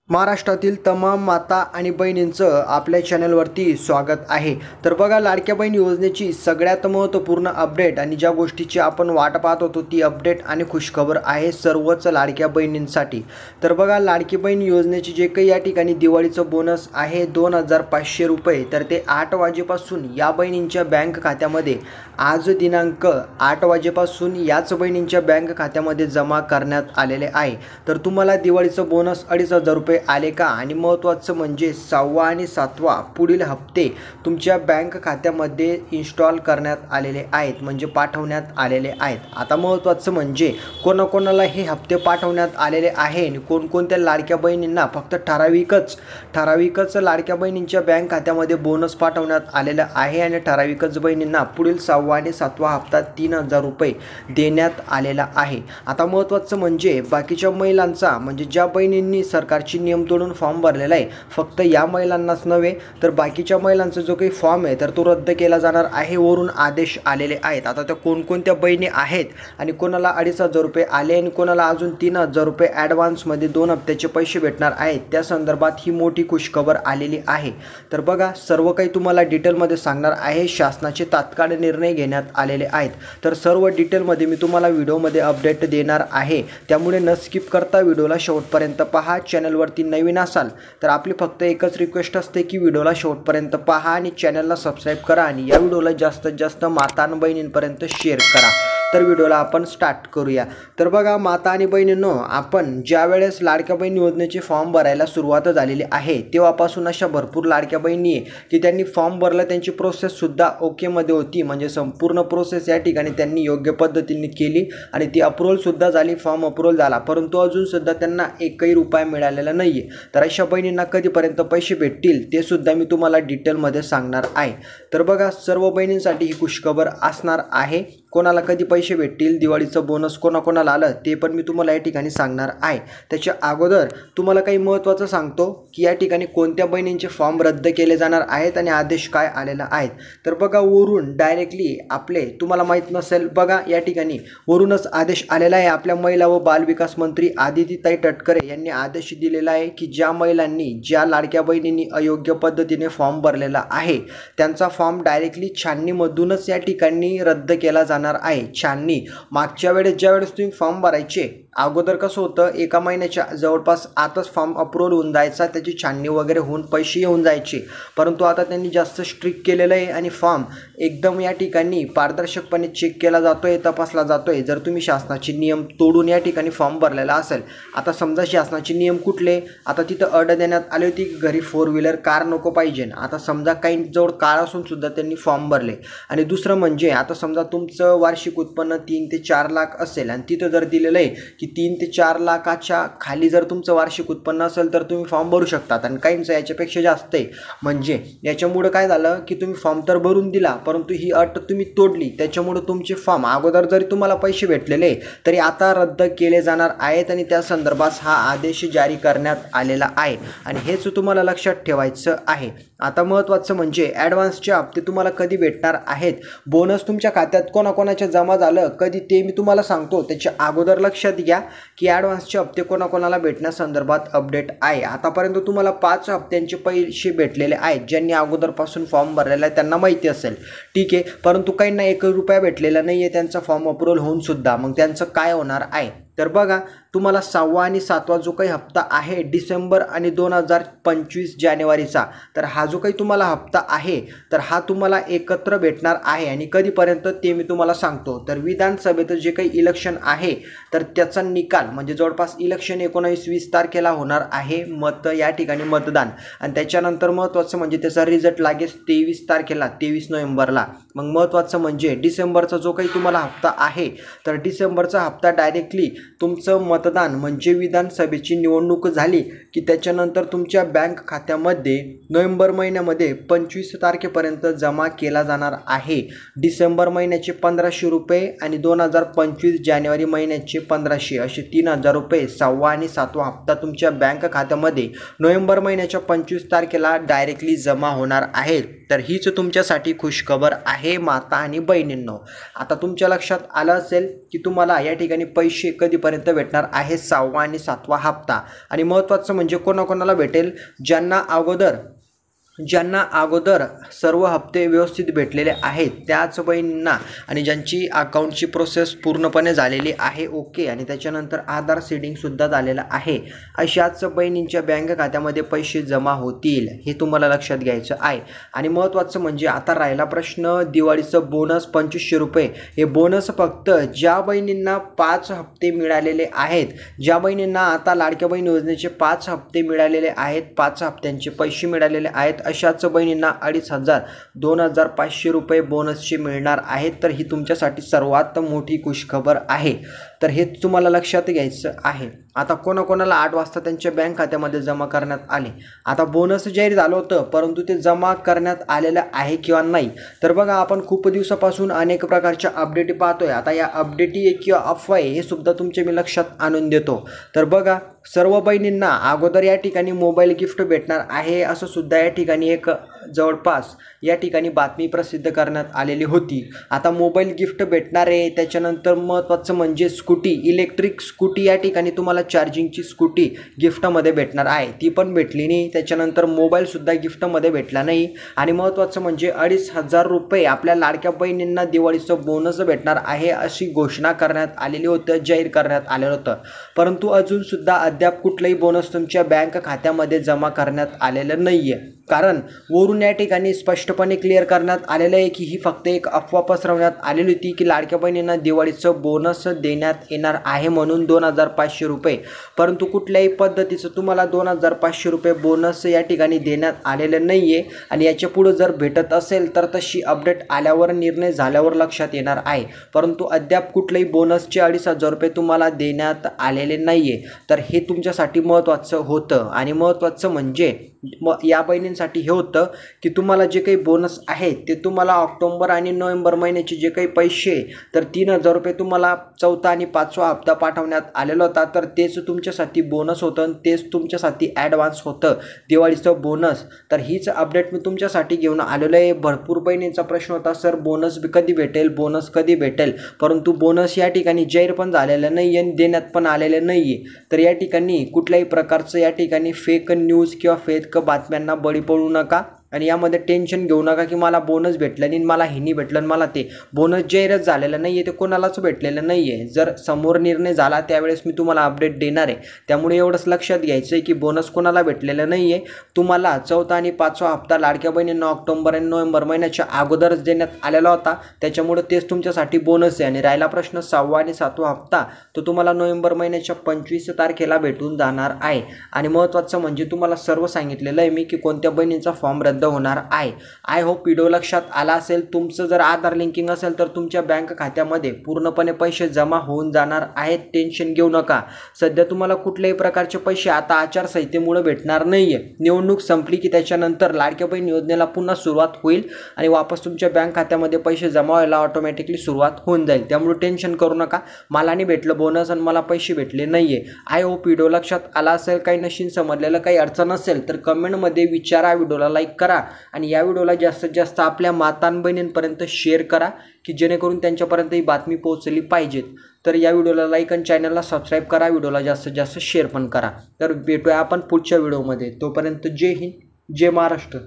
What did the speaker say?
महाराष्ट्रातील तमाम माता आणि बहिणींचं आपल्या चॅनलवरती स्वागत आहे। तर बघा, लाडक्या बहीण योजनेची सगळ्यात महत्त्वपूर्ण अपडेट आणि ज्या गोष्टीची आपण वाट पाहत होतो ती अपडेट आणि खुशखबर आहे सर्वच लाडक्या बहिणींसाठी। तर बघा, लाडकी बहीण योजनेची जे काही या ठिकाणी दिवाळीचं बोनस आहे 2500 रुपये, तर ते 8 वाजेपासून या बहिणींच्या बँक खात्यामध्ये आज दिनांक 8 वाजेपासून याच बहिणींच्या बँक खात्यामध्ये जमा करण्यात आलेले आहे। तर तुम्हाला दिवाळीचं बोनस 2500 रुपये आले का? आणि महत्त्वाचं म्हणजे 6वा आणि 7वा पुढील हप्ते तुमच्या बँक खात्यामध्ये इन्स्टॉल करण्यात आलेले आहेत, म्हणजे पाठवण्यात आलेले आहेत। आता महत्त्वाचं म्हणजे कोणाकोणाला हे हप्ते पाठवण्यात आलेले आहे आणि कोणकोणत्या लाडक्या बहिणींना फक्त ठराविकच लाडक्या बहिणींच्या बँक खात्यामध्ये बोनस पाठवण्यात आलेला आहे आणि ठराविकच बहिणींना पुढील 6वा आणि 7वा हप्ता 3000 रुपये देण्यात आलेला आहे। आता महत्त्वाचं म्हणजे बाकीच्या महिलांचा, म्हणजे ज्या बहिणींनी सरकारची नियम तोडून फॉर्म भरलेला आहे, फक्त या महिलांनाच नव्हे तर बाकीच्या महिलांचा जो काही फॉर्म आहे तर तो रद्द केला जाणार आहे। वरून आदेश आलेले आहेत। आता त्या कोणकोणत्या बहिणी आहेत आणि कोणाला 2500 रुपये आले आणि कोणाला अजून 3000 रुपये ॲडव्हान्समध्ये 2 हप्त्याचे पैसे भेटणार आहेत, त्या संदर्भात ही मोठी खुशखबर आलेली आहे। तर बघा, सर्व काही तुम्हाला डिटेलमध्ये सांगणार आहे। शासनाचे तात्काळ निर्णय घेण्यात आलेले आहेत, तर सर्व डिटेलमध्ये मी तुम्हाला व्हिडिओमध्ये अपडेट देणार आहे। त्यामुळे न स्किप करता व्हिडिओला शेवटपर्यंत पहा। चॅनलवरती नवीन असाल तर आपली फक्त एकच रिक्वेस्ट असते की व्हिडिओला शेवटपर्यंत पहा आणि चॅनलला सबस्क्राईब करा आणि या व्हिडिओला जास्तीत जास्त माता आणि बहिणींपर्यंत शेअर करा। तर व्हिडिओला आपण स्टार्ट करूया। तर बघा माता आणि बहिणींनो, आपण ज्या वेळेस लाडक्या बहीण योजनेचे फॉर्म भरायला सुरुवात झालेली आहे तेव्हापासून अशा भरपूर लाडक्या बहिणी आहे की त्यांनी फॉर्म भरला, त्यांची प्रोसेससुद्धा ओकेमध्ये होती, म्हणजे संपूर्ण प्रोसेस या ठिकाणी त्यांनी योग्य पद्धतीने केली आणि ती अप्रूव्हलसुद्धा झाली, फॉर्म अप्रूव्हल झाला, परंतु अजूनसुद्धा त्यांना एकही रुपया मिळालेला नाही आहे। तर अशा बहिणींना कधीपर्यंत पैसे भेटतील ते सुद्धा मी तुम्हाला डिटेलमध्ये सांगणार आहे। तर बघा, सर्व बहिणींसाठी ही खुशखबर असणार आहे। कोणाला कधी पैसे भेटतील, दिवाळीचं बोनस कोणाकोणाला आलं ते पण मी तुम्हाला या ठिकाणी सांगणार आहे। त्याच्या अगोदर तुम्हाला काही महत्त्वाचं सांगतो की या ठिकाणी कोणत्या बहिणींचे फॉर्म रद्द केले जाणार आहेत आणि आदेश काय आलेला आहे। तर बघा, वरून डायरेक्टली आपले, तुम्हाला माहीत नसेल, बघा या ठिकाणी वरूनच आदेश आलेला आहे। आपल्या महिला व बालविकास मंत्री आदितीताई तटकरे यांनी आदेश दिलेला आहे की ज्या महिलांनी, ज्या लाडक्या बहिणींनी अयोग्य पद्धतीने फॉर्म भरलेला आहे त्यांचा फॉर्म डायरेक्टली छाननीमधूनच या ठिकाणी रद्द केला जाणार आहे। छाननी मागच्या वेळेस ज्या वेळेस तुम्ही फॉर्म भरायचे, अगोदर कसं होतं, एका महिन्याच्या जवळपास आताच फॉर्म अप्रूव्हल होऊन जायचा, त्याची छाननी वगैरे होऊन पैसे येऊन जायचे, परंतु आता त्यांनी जास्त स्ट्रिक्ट केलेलं आहे आणि फॉर्म एकदम या ठिकाणी पारदर्शकपणे चेक केला जातोय, तपासला जातोय। जर तुम्ही शासनाचे नियम तोडून या ठिकाणी फॉर्म भरलेला असेल, आता समजा शासनाचे नियम कुठले, आता तिथं अट देण्यात आली होती की घरी 4 व्हीलर कार नको पाहिजे, आता समजा काही जवळ कार असून सुद्धा त्यांनी फॉर्म भरले। आणि दुसरं म्हणजे आता समजा तुमचं वार्षिक उत्पन्न 3 ते 4 लाख असेल आणि तिथं जर दिलेलं आहे की 3 ते 4 लाखाच्या खाली जर तुमचं वार्षिक उत्पन्न असेल तर तुम्ही फॉर्म भरू शकतात, आणि काहींचं याच्यापेक्षा जास्त आहे। म्हणजे याच्यामुळं काय झालं की तुम्ही फॉर्म तर भरून दिला, परंतु ही अट तुम्ही तोडली, त्याच्यामुळं तुमचे फॉर्म अगोदर जरी तुम्हाला पैसे भेटलेले तरी आता रद्द केले जाणार आहेत आणि त्या संदर्भात हा आदेश जारी करण्यात आलेला आहे आणि हेच तुम्हाला लक्षात ठेवायचं आहे। आता महत्त्वाचं म्हणजे ॲडव्हान्सचे हप्ते तुम्हाला कधी भेटणार आहेत, बोनस तुमच्या खात्यात कोणाकोणाच्या जमा झालं कधी ते मी तुम्हाला सांगतो। त्याच्या अगोदर लक्षात घ्या की ॲडव्हान्सचे हप्ते कोणाकोणाला भेटण्यासंदर्भात अपडेट आहे। आतापर्यंत तुम्हाला 5 हप्त्यांचे पैसे भेटलेले आहेत, ज्यांनी अगोदरपासून फॉर्म भरलेला आहे त्यांना माहिती असेल, ठीक आहे, परंतु काहींना 1 रुपया भेटलेला नाही आहे त्यांचा फॉर्म अप्रूव्हल होऊन सुद्धा, मग त्यांचं काय होणार आहे। तर बघा, तुम्हाला 6वा आणि 7वा जो काही हप्ता आहे डिसेंबर आणि 2025 जानेवारीचा, तर हा जो काही तुम्हाला हप्ता आहे तर हा तुम्हाला एकत्र भेटणार आहे आणि कधीपर्यंत ते मी तुम्हाला सांगतो। तर विधानसभेचं जे काही इलेक्शन आहे तर त्याचा निकाल, म्हणजे जवळपास इलेक्शन 19-20 तारखेला होणार आहे, या ठिकाणी मतदान, आणि त्याच्यानंतर महत्त्वाचं म्हणजे त्याचा रिझल्ट लागेल 23 तारखेला, 23 नोव्हेंबरला। मग महत्त्वाचं म्हणजे डिसेंबरचा जो काही तुम्हाला हप्ता आहे तर डिसेंबरचा हप्ता डायरेक्टली तुमचं मतदान, म्हणजे विधानसभेची निवडणूक झाली की त्याच्यानंतर तुमच्या बँक खात्यामध्ये नोव्हेंबर महिन्यामध्ये 25 तारखेपर्यंत जमा केला जाणार आहे। डिसेंबर महिन्याचे 1500 रुपये आणि 2025 जानेवारी महिन्याचे 1500, असे 3000 रुपये 6वा आणि 7वा हप्ता तुमच्या बँक खात्यामध्ये नोव्हेंबर महिन्याच्या 25 तारखेला डायरेक्टली जमा होणार आहे। तर हीच तुमच्यासाठी खुशखबर आहे माता आणि बहिणींनो। आता तुमच्या लक्षात आलं असेल की तुम्हाला या ठिकाणी पैसे कधीपर्यंत भेटणार आहे 6वा आणि 7वा हप्ता। आणि महत्त्वाचं म्हणजे कोणाकोणाला भेटेल, ज्यांना अगोदर सर्व हप्ते व्यवस्थित भेटलेले आहेत त्याच बहिणींना, आणि ज्यांची अकाउंटची प्रोसेस पूर्णपणे झालेली आहे ओके, आणि त्याच्यानंतर आधार सीडिंगसुद्धा झालेलं आहे, अशाच बहिणींच्या बँक खात्यामध्ये पैसे जमा होतील, हे तुम्हाला लक्षात घ्यायचं आहे। आणि महत्त्वाचं म्हणजे आता राहिला प्रश्न दिवाळीचं बोनस 2500 रुपये। हे बोनस फक्त ज्या बहिणींना 5 हप्ते मिळालेले आहेत, ज्या बहिणींना आता लाडक्या बहीण योजनेचे 5 हप्ते मिळालेले आहेत, 5 हप्त्यांचे पैसे मिळालेले आहेत, अशाच बहिणींना 2500 2500 रुपये बोनसचे मिळणार आहेत। तर ही तुमच्यासाठी सर्वात मोठी खुशखबर आहे, तर हे तुम्हाला लक्षात घ्यायचं आहे। आता कोणाकोणाला 8 वाजता त्यांच्या बँक खात्यामध्ये जमा करण्यात आले, आता बोनस जाहीर झालं होतं परंतु ते जमा करण्यात आलेलं आहे किंवा नाही, तर बघा आपण खूप दिवसापासून अनेक प्रकारच्या अपडेट पाहतोय। आता या अपडेटी किंवा अफवा हे सुद्धा तुमच्या मी लक्षात आणून देतो। तर बघा सर्व बहिणींना अगोदर या ठिकाणी मोबाईल गिफ्ट भेटणार आहे असं सुद्धा या ठिकाणी एक जवळपास या ठिकाणी बातमी प्रसिद्ध करण्यात आलेली होती। आता मोबाईल गिफ्ट भेटणार आहे, त्याच्यानंतर महत्त्वाचं म्हणजे स्कूटी, इलेक्ट्रिक स्कूटी या ठिकाणी तुम्हाला चार्जिंगची स्कूटी गिफ्टमध्ये भेटणार आहे, ती पण भेटली नाही। त्याच्यानंतर मोबाईलसुद्धा गिफ्टमध्ये भेटला नाही। आणि महत्त्वाचं म्हणजे 2500 रुपये आपल्या लाडक्या बहिणींना दिवाळीचं बोनस भेटणार आहे अशी घोषणा करण्यात आलेली होती, जाहीर करण्यात आलेलं होतं, परंतु अजूनसुद्धा अद्याप कुठलाही बोनस तुमच्या बँक खात्यामध्ये जमा करण्यात आलेलं नाही आहे। कारण वरून या ठिकाणी स्पष्टपणे क्लिअर करण्यात आलेलं आहे की ही फक्त एक अफवा पसरवण्यात आलेली होती की लाडक्या बहिणींना दिवाळीचं बोनस देण्यात येणार आहे म्हणून 2500 रुपये, परंतु कुठल्याही पद्धतीचं तुम्हाला 2500 रुपये बोनस या ठिकाणी देण्यात आलेलं नाही आहे। आणि याच्या पुढे जर भेटत असेल तर तशी अपडेट आल्यावर, निर्णय झाल्यावर लक्षात येणार आहे, परंतु अद्याप कुठल्याही बोनसचे 2500 रुपये तुम्हाला देण्यात आलेले नाही आहे। तर हे तुमच्यासाठी महत्त्वाचं होतं। आणि महत्त्वाचं म्हणजे या बहिणींसाठी हे होतं की तुम्हाला जे काही बोनस आहे ते तुम्हाला ऑक्टोबर आणि नोव्हेंबर महिन्याचे जे काही पैसे, तर 3000 रुपये तुम्हाला 4था आणि 5वा हप्ता पाठवण्यात आलेला होता, तर तेच तुमच्यासाठी बोनस होतं आणि तेच तुमच्यासाठी ॲडव्हान्स होतं दिवाळीचं बोनस। तर हीच अपडेट मी तुमच्यासाठी घेऊन आलेलो आहे। भरपूर बहिणींचा प्रश्न होता सर बोनस कधी भेटेल, बोनस कधी भेटेल, परंतु बोनस या ठिकाणी जाहीर पण झालेलं नाही आणि देण्यात पण आलेलं नाही आहे। तर या ठिकाणी कुठल्याही प्रकारचं या ठिकाणी फेक न्यूज किंवा फेक बातम्यांना बळी पडू नका आणि यामध्ये टेन्शन घेऊ नका की मला बोनस भेटलं नाही, मला हे नाही भेटलं, मला ते बोनस जाहीरच झालेलं नाही आहे, ते कोणालाच भेटलेलं नाही आहे। जर समोर निर्णय झाला त्यावेळेस मी तुम्हाला अपडेट देणार आहे, त्यामुळे एवढंच लक्षात घ्यायचं आहे की बोनस कोणाला भेटलेलं नाही आहे। तुम्हाला 4था आणि 5वा हप्ता लाडक्या बहिणींना ऑक्टोबर आणि नोव्हेंबर महिन्याच्या अगोदरच देण्यात आलेला होता, त्याच्यामुळे तेच तुमच्यासाठी बोनस आहे। आणि राहिला प्रश्न 6वा आणि 7वा हप्ता, तो तुम्हाला नोव्हेंबर महिन्याच्या 25 तारखेला भेटून जाणार आहे। आणि महत्त्वाचं म्हणजे तुम्हाला सर्व सांगितलेलं आहे मी की कोणत्या बहिणींचा फॉर्म रद्द होणार आहे। आय होप व्हिडिओ लक्षात आला असेल। तुमचं जर आधार लिंकिंग असेल तर तुमच्या बँक खात्यामध्ये पूर्णपणे पैसे जमा होऊन जाणार आहेत, टेन्शन घेऊ नका। सध्या तुम्हाला कुठल्याही प्रकारचे पैसे आता आचारसंहितेमुळे भेटणार नाहीये, निवडणूक संपली की त्याच्यानंतर लाडक्या बहीण योजनेला पुन्हा सुरुवात होईल आणि वापस तुमच्या बँक खात्यामध्ये पैसे जमा व्हायला ऑटोमॅटिकली सुरुवात होऊन जाईल, त्यामुळे टेन्शन करू नका। मला नाही भेटलं बोनस आणि मला पैसे भेटले नाहीये। आय होप व्हिडिओ लक्षात आला असेल। काही नशीन समजलेलं काही अडचण असेल तर कमेंटमध्ये विचारा, व्हिडिओला लाईक करा आणि या व्हिडिओला जास्तीत जास्त आपल्या मातां बहिणींपर्यंत शेअर करा की जेणेकरून त्यांच्यापर्यंत ही बातमी पोहोचली पाहिजेत। तर या व्हिडिओला लाईक आणि चॅनलला सबस्क्राईब करा, व्हिडिओला जास्तीत जास्त शेअर पण करा। तर भेटूया आपण पुढच्या व्हिडिओमध्ये, तोपर्यंत जय हिंद, जय महाराष्ट्र।